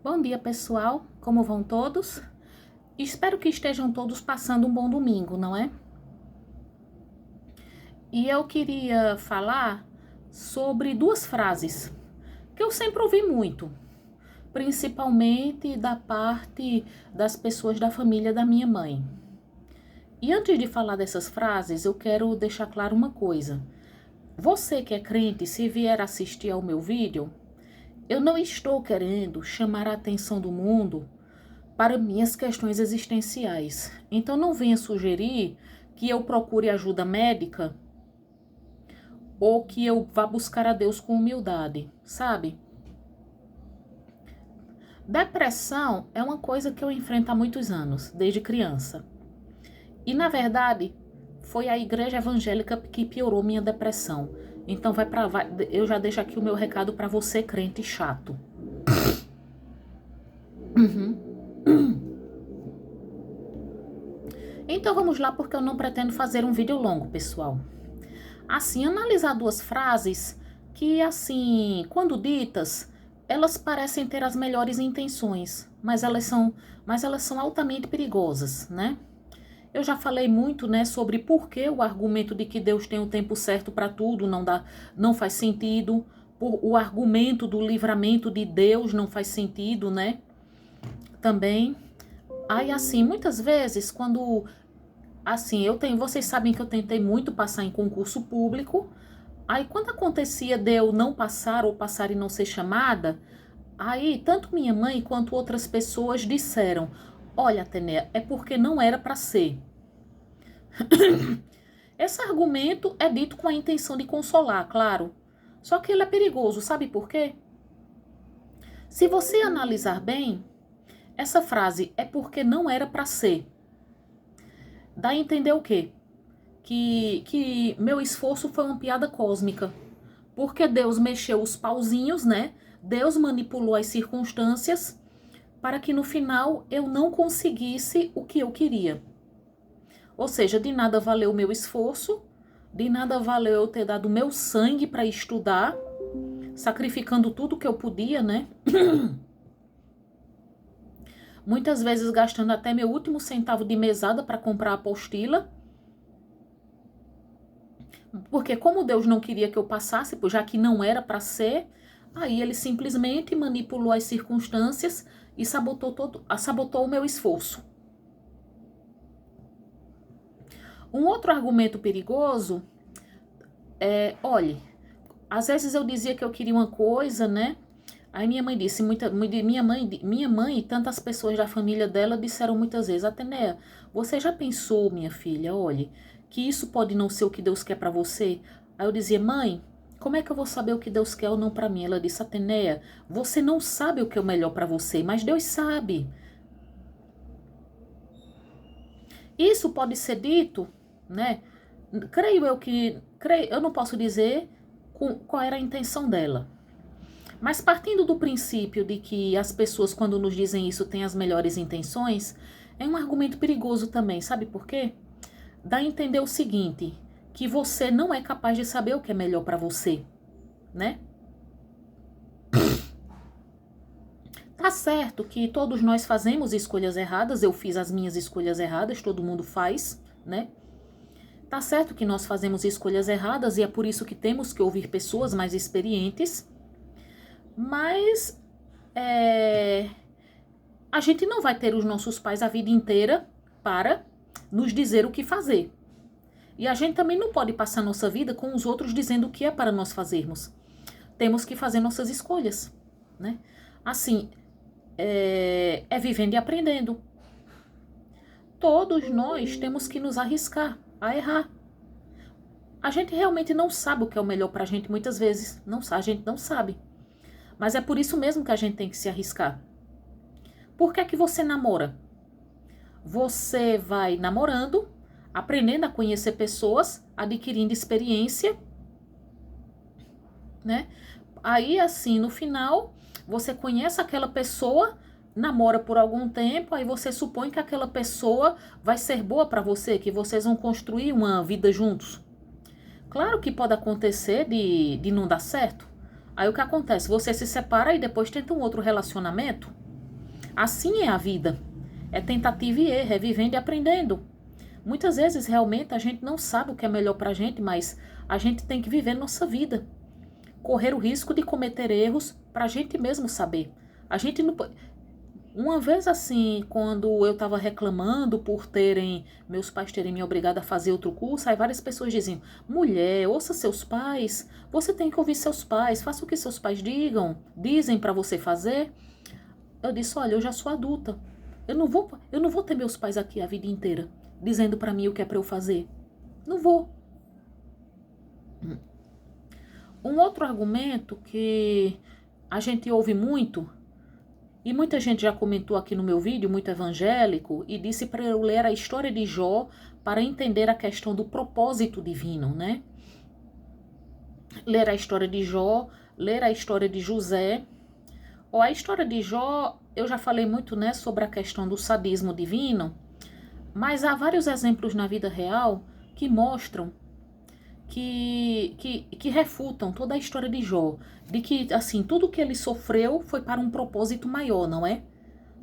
Bom dia, pessoal. Como vão todos? Espero que estejam todos passando um bom domingo, não é? E eu queria falar sobre duas frases que eu sempre ouvi muito, principalmente da parte das pessoas da família da minha mãe. E antes de falar dessas frases, eu quero deixar claro uma coisa. Você que é crente, se vier assistir ao meu vídeo, eu não estou querendo chamar a atenção do mundo para minhas questões existenciais. Então não venha sugerir que eu procure ajuda médica ou que eu vá buscar a Deus com humildade, sabe? Depressão é uma coisa que eu enfrento há muitos anos, desde criança. E na verdade, foi a igreja evangélica que piorou minha depressão. Então eu já deixo aqui o meu recado para você, crente chato. Então vamos lá, porque eu não pretendo fazer um vídeo longo, pessoal. Assim, analisar duas frases que, assim, quando ditas, elas parecem ter as melhores intenções, mas elas são altamente perigosas, né? Eu já falei muito, né, sobre por que o argumento de que Deus tem o tempo certo para tudo não faz sentido. O argumento do livramento de Deus não faz sentido, né? Também. Aí, assim, muitas vezes, quando assim, vocês sabem que eu tentei muito passar em concurso público. Aí quando acontecia de eu não passar ou passar e não ser chamada, aí tanto minha mãe quanto outras pessoas disseram: "Olha, Atenea, é porque não era para ser". Esse argumento é dito com a intenção de consolar, claro. Só que ele é perigoso, sabe por quê? Se você analisar bem, essa frase "é porque não era para ser" dá a entender o quê? Que meu esforço foi uma piada cósmica. Porque Deus mexeu os pauzinhos, né? Deus manipulou as circunstâncias para que no final eu não conseguisse o que eu queria. Ou seja, de nada valeu o meu esforço, de nada valeu eu ter dado meu sangue para estudar, sacrificando tudo que eu podia, né? Muitas vezes gastando até meu último centavo de mesada para comprar a apostila. Porque como Deus não queria que eu passasse, já que não era para ser, aí ele simplesmente manipulou as circunstâncias e sabotou o meu esforço. Um outro argumento perigoso é, olhe, às vezes eu dizia que eu queria uma coisa, né? Aí minha mãe disse, minha mãe e tantas pessoas da família dela disseram muitas vezes: "Atenea, você já pensou, minha filha, olhe, que isso pode não ser o que Deus quer para você?" Aí eu dizia: "Mãe, como é que eu vou saber o que Deus quer ou não para mim?" Ela disse: "Atenea, você não sabe o que é o melhor para você, mas Deus sabe." Isso pode ser dito, né? Eu não posso dizer qual era a intenção dela. Mas partindo do princípio de que as pessoas, quando nos dizem isso, têm as melhores intenções, é um argumento perigoso também, sabe por quê? Dá a entender o seguinte, que você não é capaz de saber o que é melhor para você, né? Tá certo que todos nós fazemos escolhas erradas, eu fiz as minhas escolhas erradas, todo mundo faz, né? Tá certo que nós fazemos escolhas erradas e é por isso que temos que ouvir pessoas mais experientes, mas a gente não vai ter os nossos pais a vida inteira para nos dizer o que fazer. E a gente também não pode passar nossa vida com os outros dizendo o que é para nós fazermos. Temos que fazer nossas escolhas, né? Assim, é vivendo e aprendendo. Todos nós temos que nos arriscar a errar. A gente realmente não sabe o que é o melhor pra gente muitas vezes. A gente não sabe. Mas é por isso mesmo que a gente tem que se arriscar. Por que é que você namora? Você vai namorando, aprendendo a conhecer pessoas, adquirindo experiência, né? Aí, assim, no final, você conhece aquela pessoa, namora por algum tempo, aí você supõe que aquela pessoa vai ser boa para você, que vocês vão construir uma vida juntos. Claro que pode acontecer de não dar certo. Aí o que acontece? Você se separa e depois tenta um outro relacionamento. Assim é a vida. É tentativa e erro, é vivendo e aprendendo. Muitas vezes, realmente, a gente não sabe o que é melhor pra gente, mas a gente tem que viver nossa vida. Correr o risco de cometer erros pra gente mesmo saber. A gente não pode... Uma vez assim, quando eu estava reclamando por meus pais terem me obrigado a fazer outro curso, aí várias pessoas diziam, mulher, ouça seus pais, você tem que ouvir seus pais, faça o que seus pais dizem para você fazer. Eu disse, olha, eu já sou adulta, eu não vou ter meus pais aqui a vida inteira, dizendo para mim o que é para eu fazer. Não vou. Um outro argumento que a gente ouve muito, e muita gente já comentou aqui no meu vídeo, muito evangélico, e disse para eu ler a história de Jó para entender a questão do propósito divino, né? Ler a história de Jó, ler a história de José. A história de Jó, eu já falei muito, né, sobre a questão do sadismo divino, mas há vários exemplos na vida real que mostram que refutam toda a história de Jó, de que, assim, tudo que ele sofreu foi para um propósito maior, não é?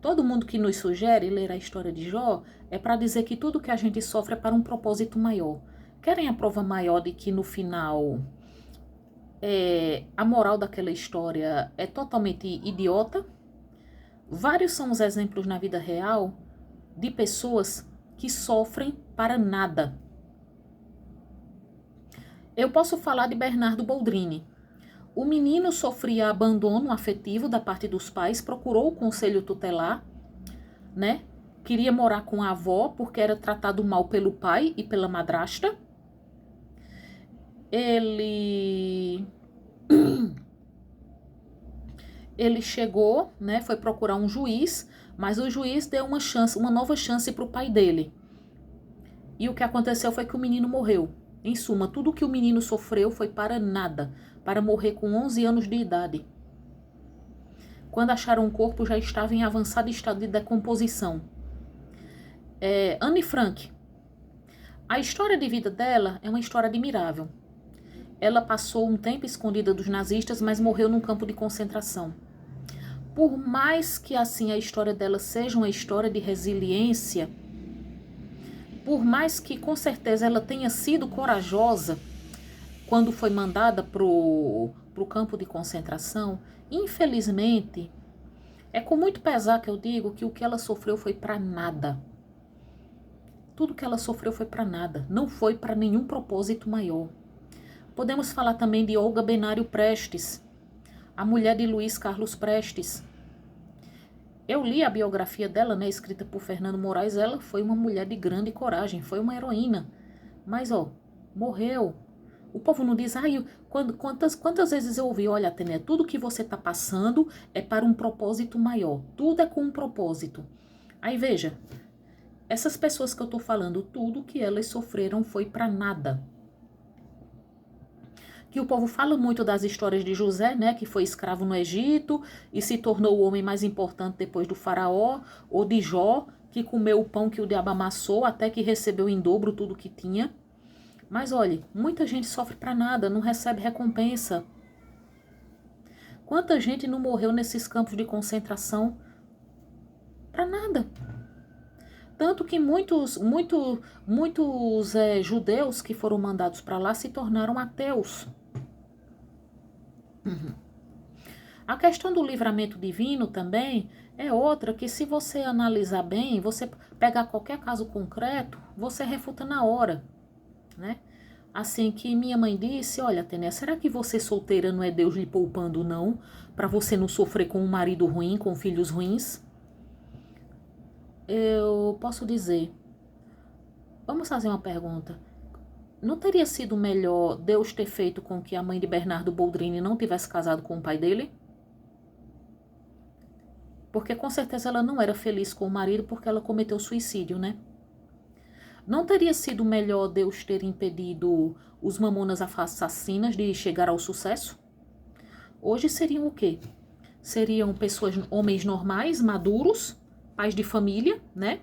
Todo mundo que nos sugere ler a história de Jó é para dizer que tudo que a gente sofre é para um propósito maior. Querem a prova maior de que no final a moral daquela história é totalmente idiota? Vários são os exemplos na vida real de pessoas que sofrem para nada. Eu posso falar de Bernardo Boldrini. O menino sofria abandono afetivo da parte dos pais, procurou o conselho tutelar, né? Queria morar com a avó porque era tratado mal pelo pai e pela madrasta. Ele chegou, né? Foi procurar um juiz, mas o juiz deu uma nova chance para o pai dele. E o que aconteceu foi que o menino morreu. Em suma, tudo que o menino sofreu foi para nada, para morrer com 11 anos de idade. Quando acharam o corpo, já estava em avançado estado de decomposição. Anne Frank. A história de vida dela é uma história admirável. Ela passou um tempo escondida dos nazistas, mas morreu num campo de concentração. Por mais que assim a história dela seja uma história de resiliência, por mais que com certeza ela tenha sido corajosa quando foi mandada pro campo de concentração, infelizmente, é com muito pesar que eu digo que o que ela sofreu foi para nada. Tudo que ela sofreu foi para nada, não foi para nenhum propósito maior. Podemos falar também de Olga Benário Prestes, a mulher de Luiz Carlos Prestes. Eu li a biografia dela, né, escrita por Fernando Moraes. Ela foi uma mulher de grande coragem, foi uma heroína. Mas, morreu. O povo não diz, quantas vezes eu ouvi, olha, Atené, tudo que você está passando é para um propósito maior. Tudo é com um propósito. Aí, veja, essas pessoas que eu estou falando, tudo que elas sofreram foi para nada. Que o povo fala muito das histórias de José, né, que foi escravo no Egito e se tornou o homem mais importante depois do faraó, ou de Jó, que comeu o pão que o diabo amassou até que recebeu em dobro tudo que tinha. Mas olhe, muita gente sofre para nada, não recebe recompensa. Quanta gente não morreu nesses campos de concentração para nada? Tanto que muitos judeus que foram mandados para lá se tornaram ateus. A questão do livramento divino também é outra que, se você analisar bem, você pegar qualquer caso concreto, você refuta na hora, né? Assim que minha mãe disse, olha, Tênia, será que você solteira não é Deus lhe poupando, não? Para você não sofrer com um marido ruim, com filhos ruins? Eu posso dizer, vamos fazer uma pergunta. Não teria sido melhor Deus ter feito com que a mãe de Bernardo Boldrini não tivesse casado com o pai dele? Porque com certeza ela não era feliz com o marido porque ela cometeu suicídio, né? Não teria sido melhor Deus ter impedido os Mamonas Assassinas de chegar ao sucesso? Hoje seriam o quê? Seriam homens normais, maduros, pais de família, né?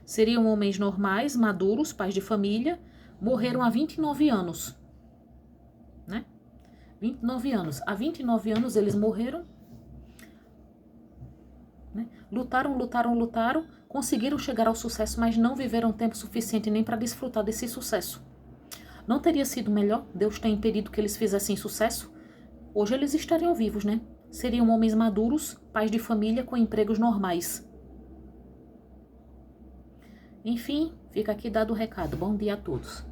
Seriam homens normais, maduros, pais de família, morreram há 29 anos, né? 29 anos. Há 29 anos eles morreram, né? Lutaram, conseguiram chegar ao sucesso, mas não viveram tempo suficiente nem para desfrutar desse sucesso. Não teria sido melhor Deus ter impedido que eles fizessem sucesso? Hoje eles estariam vivos, né? Seriam homens maduros, pais de família com empregos normais. Enfim, fica aqui dado o recado. Bom dia a todos.